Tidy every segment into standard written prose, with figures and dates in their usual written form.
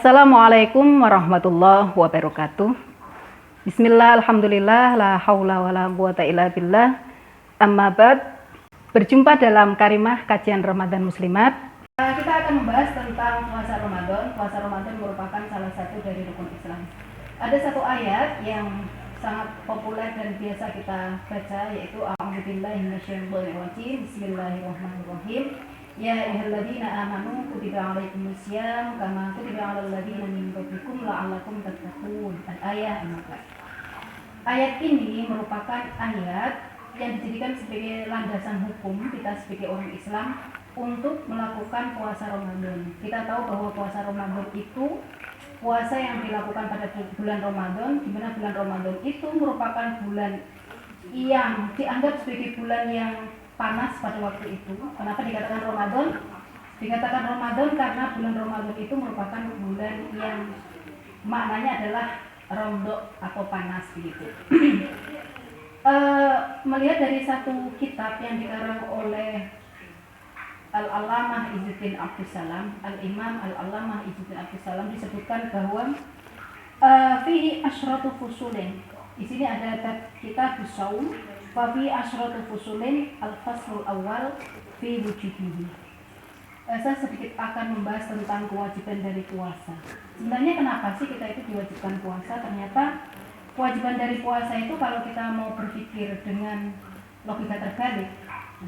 Assalamualaikum warahmatullahi wabarakatuh. Bismillah, alhamdulillah, la haula wa la quwata illa billah. Amma ba'd. Berjumpa dalam Karimah Kajian Ramadan Muslimat. Kita akan membahas tentang puasa Ramadan. Puasa Ramadan merupakan salah satu dari rukun Islam. Ada satu ayat yang sangat populer dan biasa kita baca, yaitu A'udzubillahi minasyaitonirrajim. Bismillahirrahmanirrahim. Ya ayyuhalladzina amanu kutiba alaikumusiyam kama kutiba alal ladzina min qablikum la'allakum tattaqun. Al-ayah 14. Ayat ini merupakan ayat yang dijadikan sebagai landasan hukum kita sebagai orang Islam untuk melakukan puasa Ramadan. Kita tahu bahwa puasa Ramadan itu puasa yang dilakukan pada bulan Ramadan, di mana bulan Ramadan itu merupakan bulan yang dianggap sebagai bulan yang panas pada waktu itu. Kenapa dikatakan Ramadan? Dikatakan Ramadan karena bulan Ramadan itu merupakan bulan yang maknanya adalah rondok atau panas begitu. Melihat dari satu kitab yang dikarang oleh Al-Allamah Izzuddin Abdussalam, Al-Imam Al-Allamah Izzuddin Abdussalam, disebutkan bahwa fihi asyratu fusulin. Di sini ada kitab Saum, fa fi asyratu fusulin al-faslul awal fi wujubihi. Saya sedikit akan membahas tentang kewajiban dari puasa. Sebenarnya kenapa sih kita itu diwajibkan puasa? Ternyata kewajiban dari puasa itu kalau kita mau berpikir dengan logika terbalik.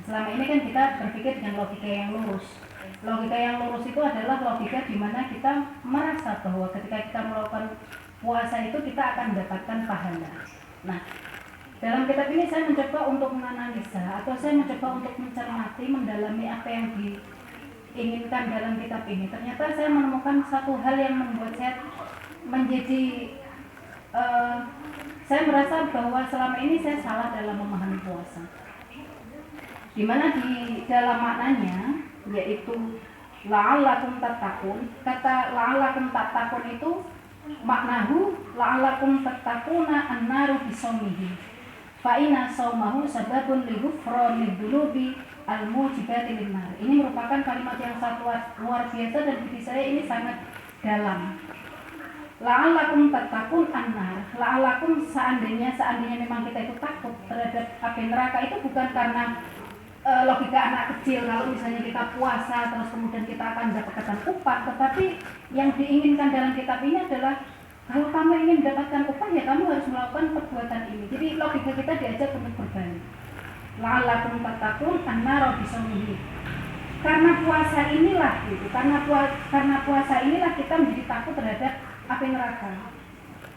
Selama ini kan kita berpikir dengan logika yang lurus. Logika yang lurus itu adalah logika di mana kita merasa bahwa ketika kita melakukan puasa itu kita akan mendapatkan pahala. Nah, dalam kitab ini saya mencoba untuk menganalisa atau saya mencoba untuk mencermati, mendalami apa yang diinginkan dalam kitab ini. Ternyata saya menemukan satu hal yang membuat saya menjadi saya merasa bahwa selama ini saya salah dalam memahami puasa. Di mana di dalam maknanya yaitu la'allakum tattaqun. Kata la'allakum tattaqun itu maknahu la'allakum tattaquna an-naru bisawmihi. Fa inna saumahu sababun li ghufranid dunubi al-mujibati lin-nar. Ini merupakan kalimat yang sangat luar biasa dan bagi saya ini sangat dalam. La'allakum tattaqun an-nar. La'allakum seandainya memang kita itu takut terhadap api neraka, itu bukan karena logika anak kecil kalau misalnya kita puasa terus kemudian kita akan mendapatkan upah, tetapi yang diinginkan dalam kitab ini adalah kalau kamu ingin mendapatkan upah ya kamu harus melakukan perbuatan ini. Jadi logika kita diajak untuk berbalik. La'allakum tattaqun an-nar bisawmihi. Karena puasa inilah gitu. Karena puasa inilah kita menjadi takut terhadap api neraka.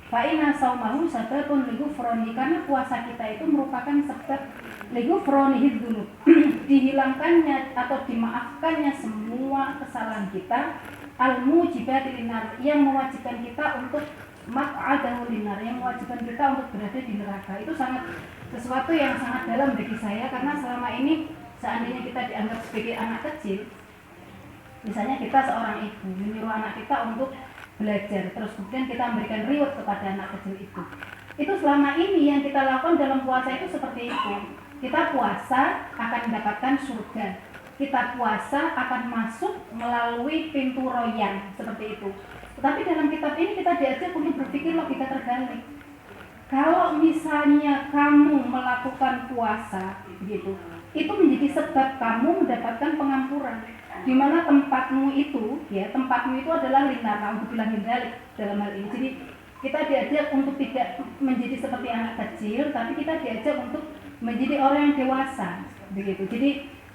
Fa inna saumahu sababun li ghufrani. Karena puasa kita itu merupakan sebab li ghufranihi dzunub. Dihilangkannya atau dimaafkannya semua kesalahan kita, al-mujibati linar, yang mewajibkan kita untuk maq'adahu linar, yang mewajibkan kita untuk berada di neraka. Itu sangat sesuatu yang sangat dalam bagi saya, karena selama ini seandainya kita dianggap sebagai anak kecil, misalnya kita seorang ibu menyuruh anak kita untuk belajar, terus kemudian kita memberikan reward kepada anak kecil itu selama ini yang kita lakukan dalam puasa itu seperti itu. Kita puasa akan mendapatkan surga, kita puasa akan masuk melalui pintu royan, seperti itu. Tetapi dalam kitab ini kita diajak untuk berpikir logika terbalik. Kalau misalnya kamu melakukan puasa gitu, itu menjadi sebab kamu mendapatkan pengampuran. Di mana tempatmu itu adalah linar, naudzubillah min dzalik dalam hal ini. Jadi kita diajak untuk tidak menjadi seperti anak kecil, tapi kita diajak untuk menjadi orang yang dewasa begitu. Jadi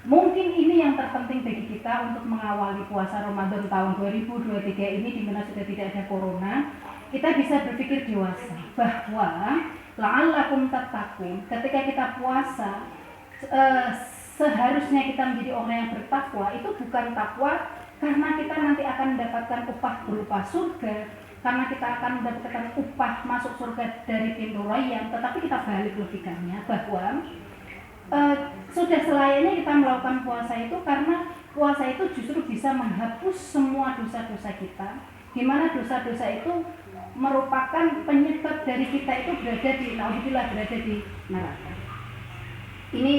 mungkin ini yang terpenting bagi kita untuk mengawali puasa Ramadan tahun 2023 ini, di mana sudah tidak ada corona. Kita bisa berpikir dewasa bahwa la'allakum tattaqun, ketika kita puasa seharusnya kita menjadi orang yang bertakwa. Itu bukan takwa karena kita nanti akan mendapatkan upah berupa surga, karena kita akan mendapatkan upah masuk surga dari pintu royan, tetapi kita balik logikanya bahwa sudah selayaknya kita melakukan puasa itu, karena puasa itu justru bisa menghapus semua dosa-dosa kita, di mana dosa-dosa itu merupakan penyebab dari kita itu berada di neraka. Ini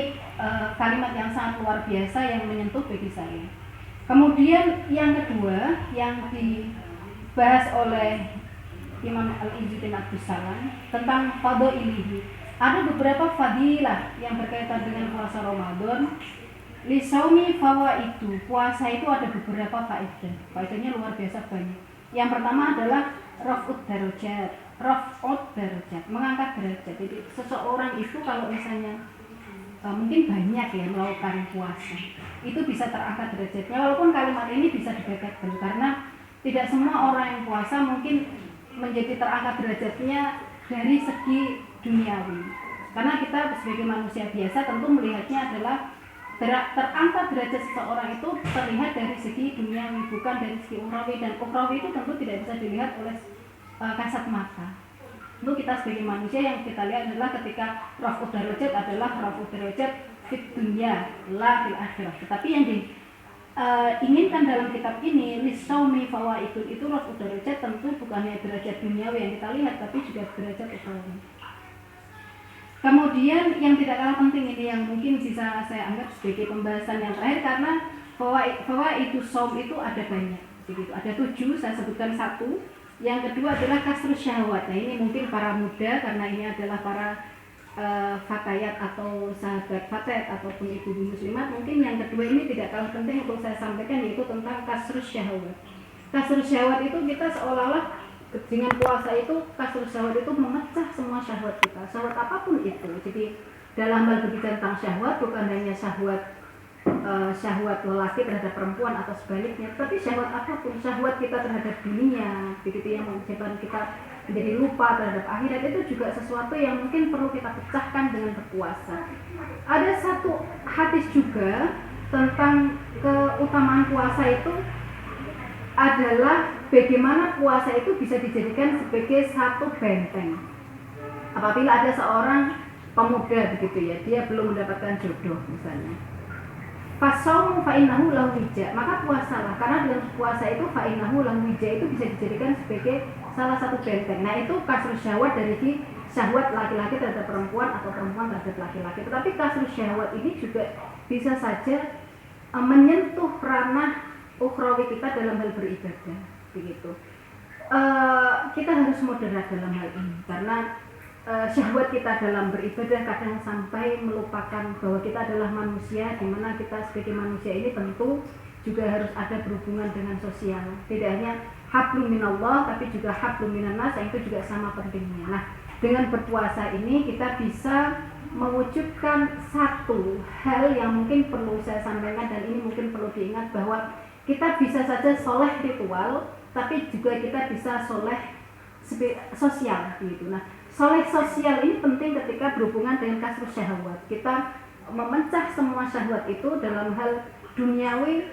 kalimat yang sangat luar biasa yang menyentuh bagi saya. Kemudian yang kedua yang dibahas oleh Imam Al-Izzuddin Abdus Salam tentang fadhailihi. Ada beberapa fadilah yang berkaitan dengan puasa Ramadan. Lisaumi fawaidu, puasa itu ada beberapa faedah. Faedahnya luar biasa banyak. Yang pertama adalah raf'ud darajat, mengangkat derajat. Jadi seseorang itu kalau misalnya mungkin banyak ya melakukan puasa, itu bisa terangkat derajatnya. Walaupun kalimat ini bisa debatable karena tidak semua orang yang puasa mungkin menjadi terangkat derajatnya dari segi duniawi. Karena kita sebagai manusia biasa tentu melihatnya adalah terangkat derajat seseorang itu terlihat dari segi duniawi, bukan dari segi ukhrawi. Dan ukhrawi itu tentu tidak bisa dilihat oleh kasat mata. Tentu kita sebagai manusia yang kita lihat adalah ketika raf'ud darajat adalah raf'ud darajat fit dunya la fil akhirah. Tetapi yang diinginkan dalam kitab ini lisaumi fawaidun itu raf'ud darajat tentu bukan hanya derajat duniawi yang kita lihat, tapi juga derajat ukhrawi. Kemudian yang tidak kalah penting ini yang mungkin bisa saya anggap sebagai pembahasan yang terakhir, karena fawaidus shaum itu ada banyak. Begitu. Ada 7, saya sebutkan 1. Yang kedua adalah kasrus syahwat. Nah ini mungkin para muda, karena ini adalah para fatayat atau sahabat fatayat ataupun ibu muslimat, mungkin yang kedua ini tidak kalah penting untuk saya sampaikan, yaitu tentang kasrus syahwat. Kasrus syahwat itu kita seolah-olah dengan puasa itu, kasrus syahwat itu memecah semua syahwat kita, syahwat apapun itu. Jadi dalam hal berbicara tentang syahwat, bukan hanya syahwat lelaki terhadap perempuan atau sebaliknya, tapi syahwat apapun, syahwat kita terhadap dunia, begitu, yang menyebabkan kita menjadi lupa terhadap akhirat, itu juga sesuatu yang mungkin perlu kita pecahkan dengan berpuasa. Ada satu hadis juga tentang keutamaan puasa itu adalah bagaimana puasa itu bisa dijadikan sebagai satu benteng. Apabila ada seorang pemuda begitu ya, dia belum mendapatkan jodoh misalnya, fasaumu fa'innahu lahu wija, maka puasalah, karena dengan puasa itu fa'innahu lahu wija itu bisa dijadikan sebagai salah satu benteng. Nah itu kasrus syahwat dari syahwat laki-laki terhadap perempuan atau perempuan terhadap laki-laki. Tetapi kasrus syahwat ini juga bisa saja menyentuh ranah ukhrawi kita dalam hal beribadah, begitu. Kita harus moderat dalam hal ini, karena syahwat kita dalam beribadah kadang sampai melupakan bahwa kita adalah manusia, di mana kita sebagai manusia ini tentu juga harus ada berhubungan dengan sosial. Tidak hanya hablum minallah, tapi juga hablum minannas, yang itu juga sama pentingnya. Nah, dengan berpuasa ini kita bisa mewujudkan satu hal yang mungkin perlu saya sampaikan, dan ini mungkin perlu diingat, bahwa kita bisa saja soleh ritual, tapi juga kita bisa soleh sosial gitu. Nah, soleh sosial ini penting ketika berhubungan dengan kasrus syahwat. Kita memecah semua syahwat itu dalam hal duniawi,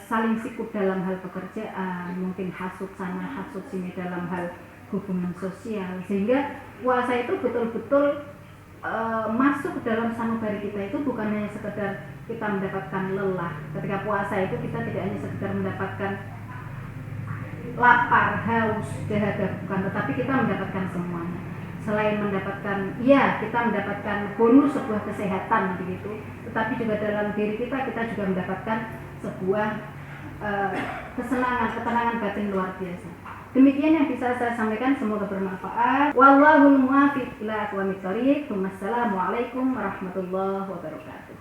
saling sikut dalam hal pekerjaan, mungkin hasut sana hasut sini dalam hal hubungan sosial, sehingga puasa itu betul-betul masuk dalam sanubari kita. Itu bukan hanya sekedar kita mendapatkan lelah. Ketika puasa itu kita tidak hanya sekedar mendapatkan lapar, haus, dahaga, bukan, tetapi kita mendapatkan semuanya. Selain mendapatkan, ya kita mendapatkan bonus sebuah kesehatan begitu, tetapi juga dalam diri kita juga mendapatkan sebuah ketenangan batin luar biasa. Demikian yang bisa saya sampaikan, semoga bermanfaat. Wallahul muwaffiq ila aqwamit thoriq. Wassalamualaikum warahmatullahi wabarakatuh.